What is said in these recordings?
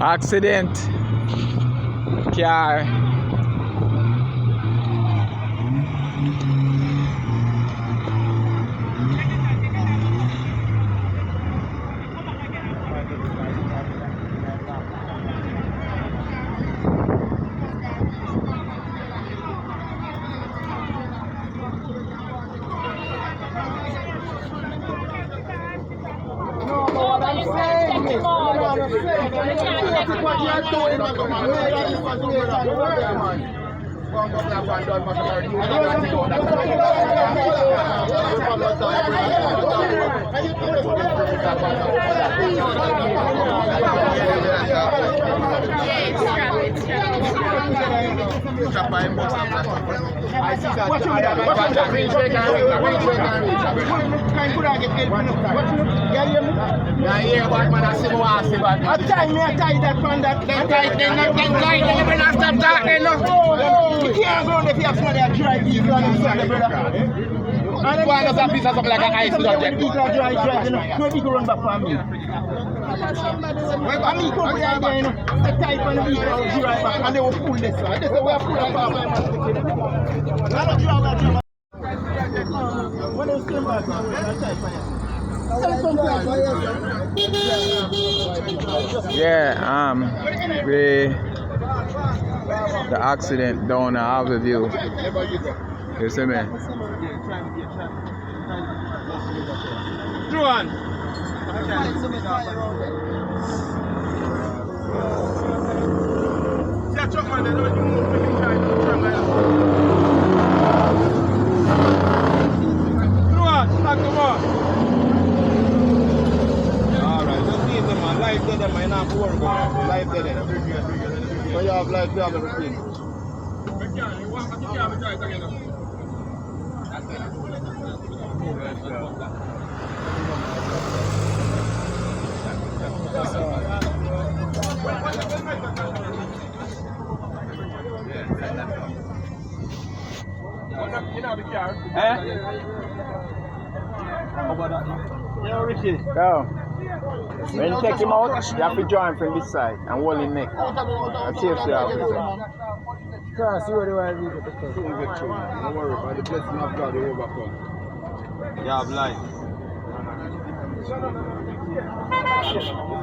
Accident. Car. The accident down the Avenue. You see me? Juan. Alright, just leave them, man. Life dead, man. Not poor, man. Life dead. So you have life, you have everything. Go. When you take him out, you have to join from this side and hold his neck. That's safe to have. See what do I read at the first. Don't worry, by the blessing of God, you overcome. You have life. You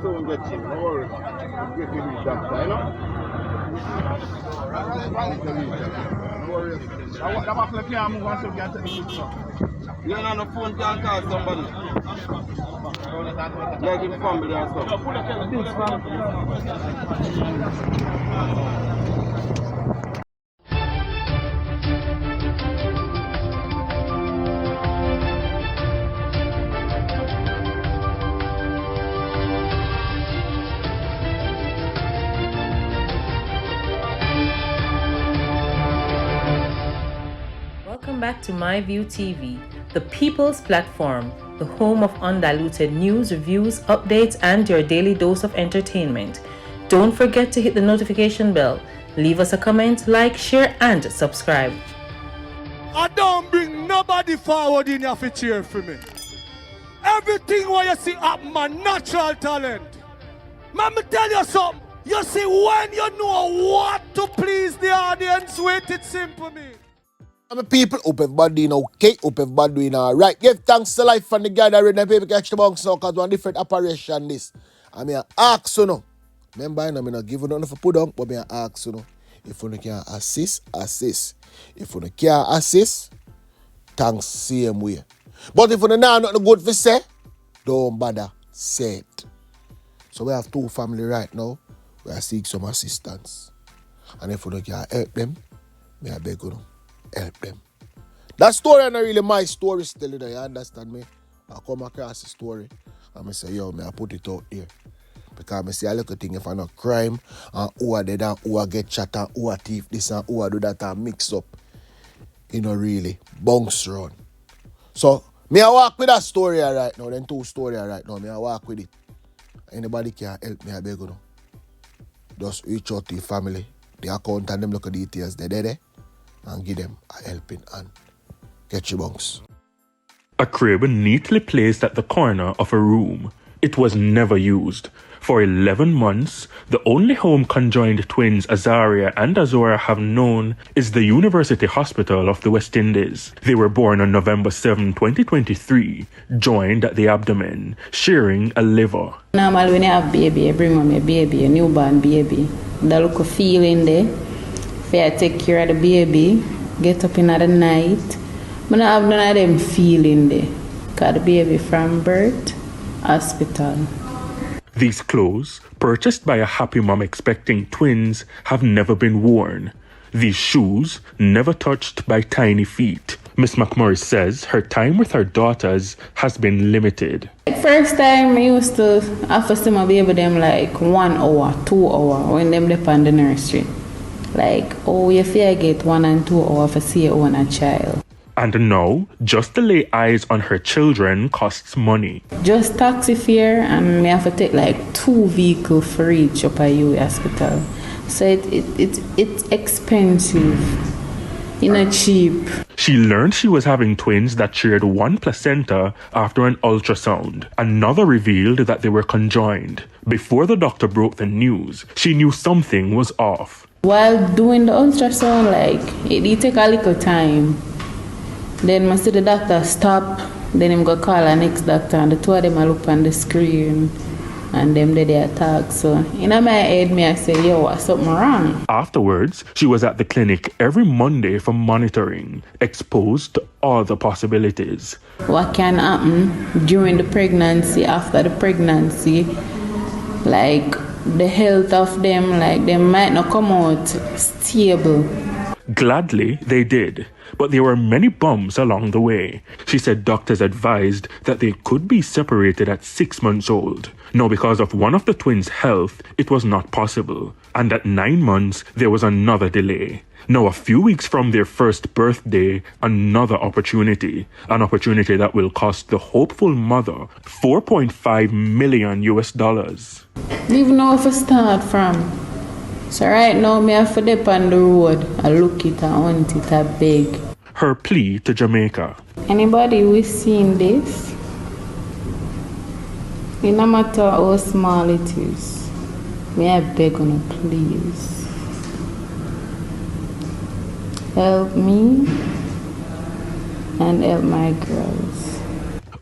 don't get you. Don't worry. You get to reach doctor, you know? Don't worry. I'm off the car, move on so we can take the picture. You're on the phone, can't call somebody. Yeah, give me family or something. Welcome back to MyView TV, the people's platform, the home of undiluted news, reviews, updates, and your daily dose of entertainment. Don't forget to hit the notification bell, leave us a comment, like, share, and subscribe. I don't bring nobody forward in your cheer for me. Everything what you see happen, my natural talent. Let me tell you something. You see, when you know what to please the audience with, it's simple, me. I'm people, hope everybody doing okay, hope everybody doing alright. Give thanks to life and the gathering and people catch the bounce now because one different operation this. I'm here ask you know. Remember, I'm not giving nothing for put on, but I'm ask you know. If you can assist. If you can't assist, thanks same way. But if you don't know nothing good for say, don't bother, say it. So we have two family right now, we are seek some assistance. And if you don't can help them, I beg you. Help them. That story is not really my story still, you understand me? I come across the story and I say, yo, I put it out there. Because I say, I look at things if I not crime and who are dead and who are get shot and who are thief this and who are do that and mix up. You know, really, bounce run. So, me I walk with that story right now, then two stories right now, me I walk with it. Anybody can help me, I beg you. Just reach out to your family, the account and them look at details, they're there. And give them a helping hand. Get your bunks. A crib neatly placed at the corner of a room It was never used. For 11 months, the only home conjoined twins Azaria and Azora have known is the University Hospital of the West Indies. They were born on November 7, 2023, joined at the abdomen, sharing a liver. Normally when you have baby, you bring home a baby, a newborn baby. That look a feeling there. If you take care of the baby, get up in the night. But I have none of them feeling there. Because the baby from birth, hospital. These clothes, purchased by a happy mom expecting twins, have never been worn. These shoes, never touched by tiny feet. Miss McMurray says her time with her daughters has been limited. First time I used to have to see my baby them like 1 hour, 2 hours when them live on the nursery. Like, oh, you feel get 1 and 2 hours to see your own child. And now, just to lay eyes on her children costs money. Just taxi fare, and me have to take like 2 vehicles for each up at UWI hospital. So it's expensive. It's not cheap. She learned she was having twins that shared one placenta after an ultrasound. Another revealed that they were conjoined. Before the doctor broke the news, she knew something was off. While doing the ultrasound, like, it take a little time. Then I see the doctor stop, then I'm going to call the next doctor, and the two of them I look on the screen, and them they attack. So in my head, I say, yo, what's something wrong? Afterwards, she was at the clinic every Monday for monitoring, exposed to all the possibilities. What can happen during the pregnancy, after the pregnancy, like the health of them, like they might not come out stable. Gladly, they did. But there were many bumps along the way. She said doctors advised that they could be separated at 6 months old. Now, because of one of the twins' health, it was not possible. And at 9 months, there was another delay. Now, a few weeks from their first birthday, another opportunity. An opportunity that will cost the hopeful mother $4.5 million. Even know where to start from. So right now, me have to dip on the road. I look it, I want it, I beg. Her plea to Jamaica. Anybody who seen this, it no matter how small it is, may I beg on you, please. Help me and help my girls.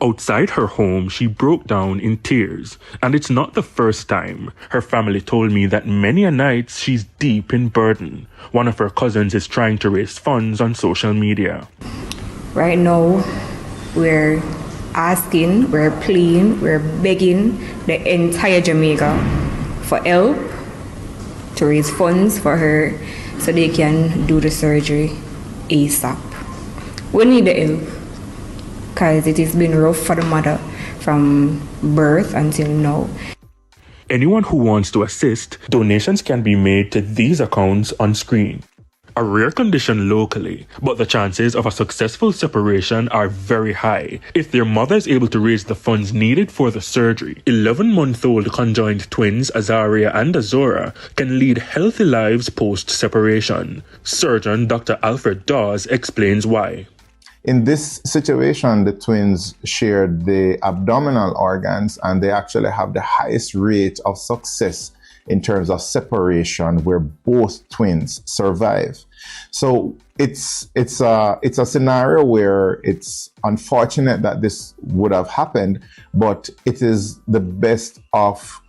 Outside her home, she broke down in tears. And it's not the first time. Her family told me that many a night she's deep in burden. One of her cousins is trying to raise funds on social media. Right now, we're asking, we're pleading, we're begging the entire Jamaica for help to raise funds for her so they can do the surgery ASAP. We need the help, because it has been rough for the mother from birth until now. Anyone who wants to assist, donations can be made to these accounts on screen. A rare condition locally, but the chances of a successful separation are very high. If their mother is able to raise the funds needed for the surgery, 11-month-old conjoined twins Azaria and Azora can lead healthy lives post-separation. Surgeon Dr. Alfred Dawes explains why. In this situation, the twins shared the abdominal organs, and they actually have the highest rate of success in terms of separation where both twins survive. So it's a scenario where it's unfortunate that this would have happened, but it is the best of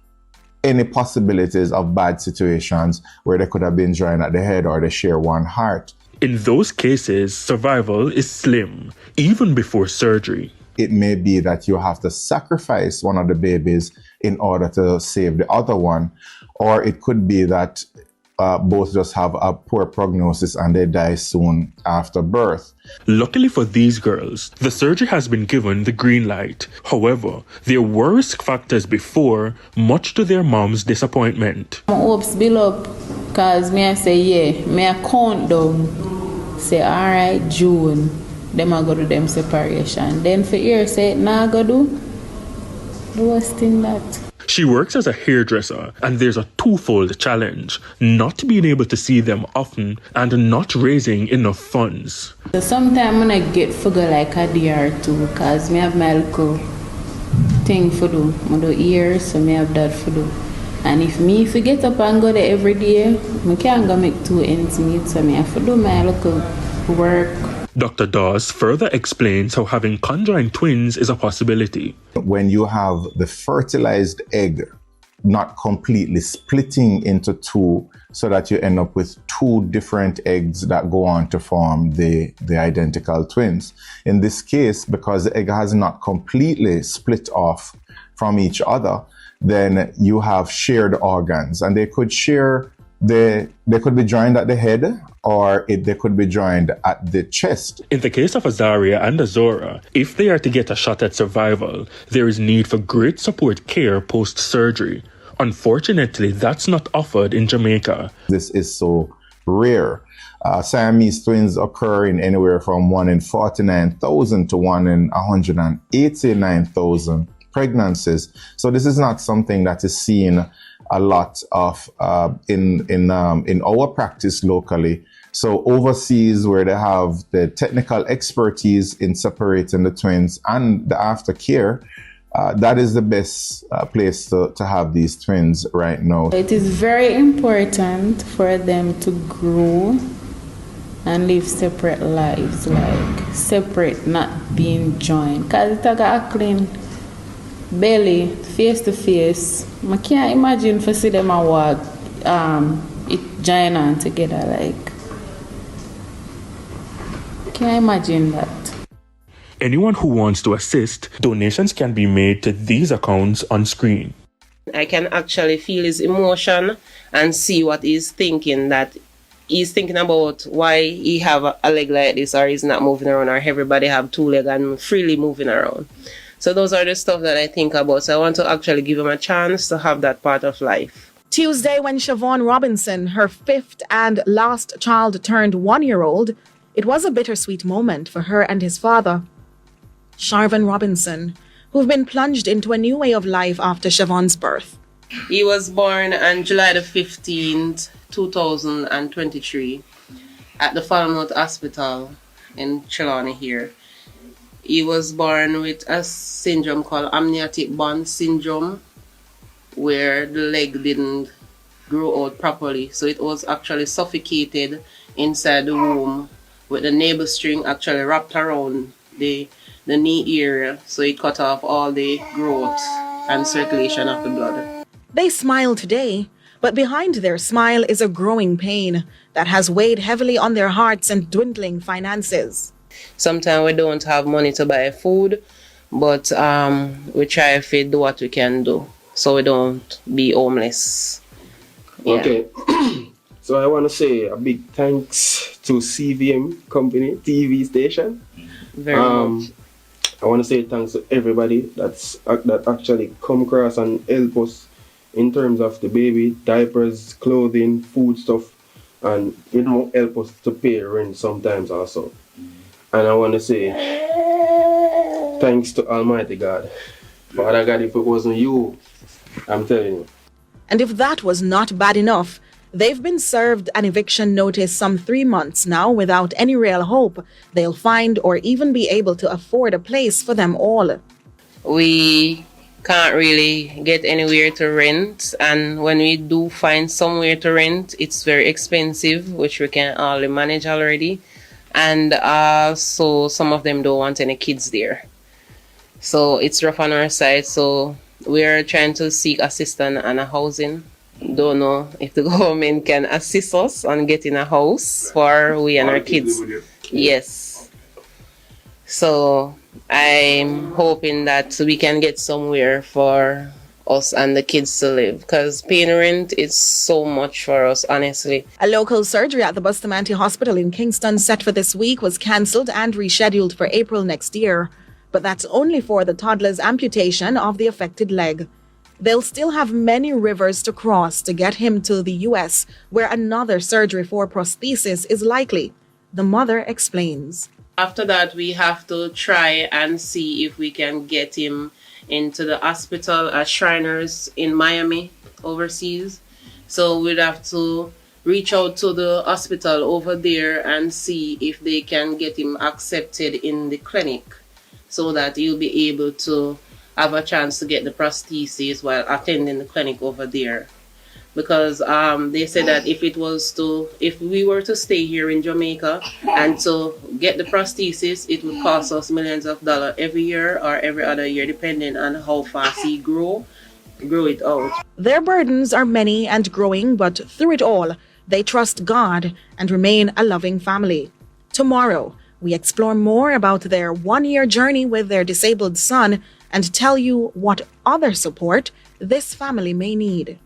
any possibilities of bad situations where they could have been joined at the head or they share one heart. In those cases, survival is slim, even before surgery. It may be that you have to sacrifice one of the babies in order to save the other one, or it could be that both just have a poor prognosis and they die soon after birth. Luckily for these girls, the surgery has been given the green light. However, there were risk factors before, much to their mom's disappointment. My hopes build up, because I say, yeah, I count down, say, all right, June, them I go do them separation. Then for years, say, nah, I go do the worst thing that. She works as a hairdresser, and there's a twofold challenge: not being able to see them often and not raising enough funds. So sometimes when I get figure like a day or two, because I have my little thing for do. I do here, so me have that for do. And if I get up and go there every day, I can't go make 2 ends meet, so me have to do my local work. Dr. Dawes further explains how having conjoined twins is a possibility. When you have the fertilized egg not completely splitting into 2 so that you end up with 2 different eggs that go on to form the identical twins. In this case, because the egg has not completely split off from each other, then you have shared organs, and they could share they could be joined at the head, or they could be joined at the chest. In the case of Azaria and Azora, if they are to get a shot at survival, there is need for great support care post-surgery. Unfortunately, that's not offered in Jamaica. This is so rare. Siamese twins occur in anywhere from 1 in 49,000 to 1 in 189,000 pregnancies. So this is not something that is seen a lot of in our practice locally. So overseas, where they have the technical expertise in separating the twins and the aftercare, that is the best place to have these twins right now. It is very important for them to grow and live separate lives, like separate, not being joined. Because it's like a clean belly, face to face. I can't imagine for see them and walk it join on together, like. Can't imagine that. Anyone who wants to assist, donations can be made to these accounts on screen. I can actually feel his emotion and see what he's thinking, that he's thinking about why he have a leg like this, or he's not moving around, or everybody have 2 legs and freely moving around. So those are the stuff that I think about. So I want to actually give him a chance to have that part of life. Tuesday, when Siobhan Robinson, her 5th and last child, turned 1-year-old, it was a bittersweet moment for her and his father, Sharvan Robinson, who've been plunged into a new way of life after Siobhan's birth. He was born on July the 15th, 2023 at the Falmouth Hospital in Trelawny here. He was born with a syndrome called amniotic bond syndrome, where the leg didn't grow out properly. So it was actually suffocated inside the womb, with the navel string actually wrapped around the knee area, so it cut off all the growth and circulation of the blood. They smile today, but behind their smile is a growing pain that has weighed heavily on their hearts and dwindling finances. Sometimes we don't have money to buy food, but we try to do what we can do so we don't be homeless. Yeah. Okay. So I want to say a big thanks to CVM Company TV station. Very much. I want to say thanks to everybody that actually come across and help us in terms of the baby, diapers, clothing, food stuff, and help us to pay rent sometimes also. And I want to say thanks to Almighty God. Father God, if it wasn't you, I'm telling you. And if that was not bad enough, they've been served an eviction notice some 3 months now without any real hope they'll find or even be able to afford a place for them all. We can't really get anywhere to rent, and when we do find somewhere to rent, it's very expensive, which we can hardly manage already. And so some of them don't want any kids there. So it's rough on our side, so we are trying to seek assistance and a housing. Don't know if the government can assist us on getting a house for we and our kids. Yes. So I'm hoping that we can get somewhere for us and the kids to live, because paying rent is so much for us, honestly. A local surgery at the Bustamante Hospital in Kingston set for this week was cancelled and rescheduled for April next year. But that's only for the toddler's amputation of the affected leg. They'll still have many rivers to cross to get him to the US, where another surgery for prosthesis is likely. The mother explains. After that, we have to try and see if we can get him into the hospital at Shriners in Miami, overseas. So we'd have to reach out to the hospital over there and see if they can get him accepted in the clinic, so that he'll be able to have a chance to get the prosthesis while attending the clinic over there. Because they said that if we were to stay here in Jamaica and to get the prosthesis, it would cost us millions of dollars every year or every other year, depending on how fast he grow it out. Their burdens are many and growing, but through it all, they trust God and remain a loving family. Tomorrow, we explore more about their one-year journey with their disabled son and tell you what other support this family may need.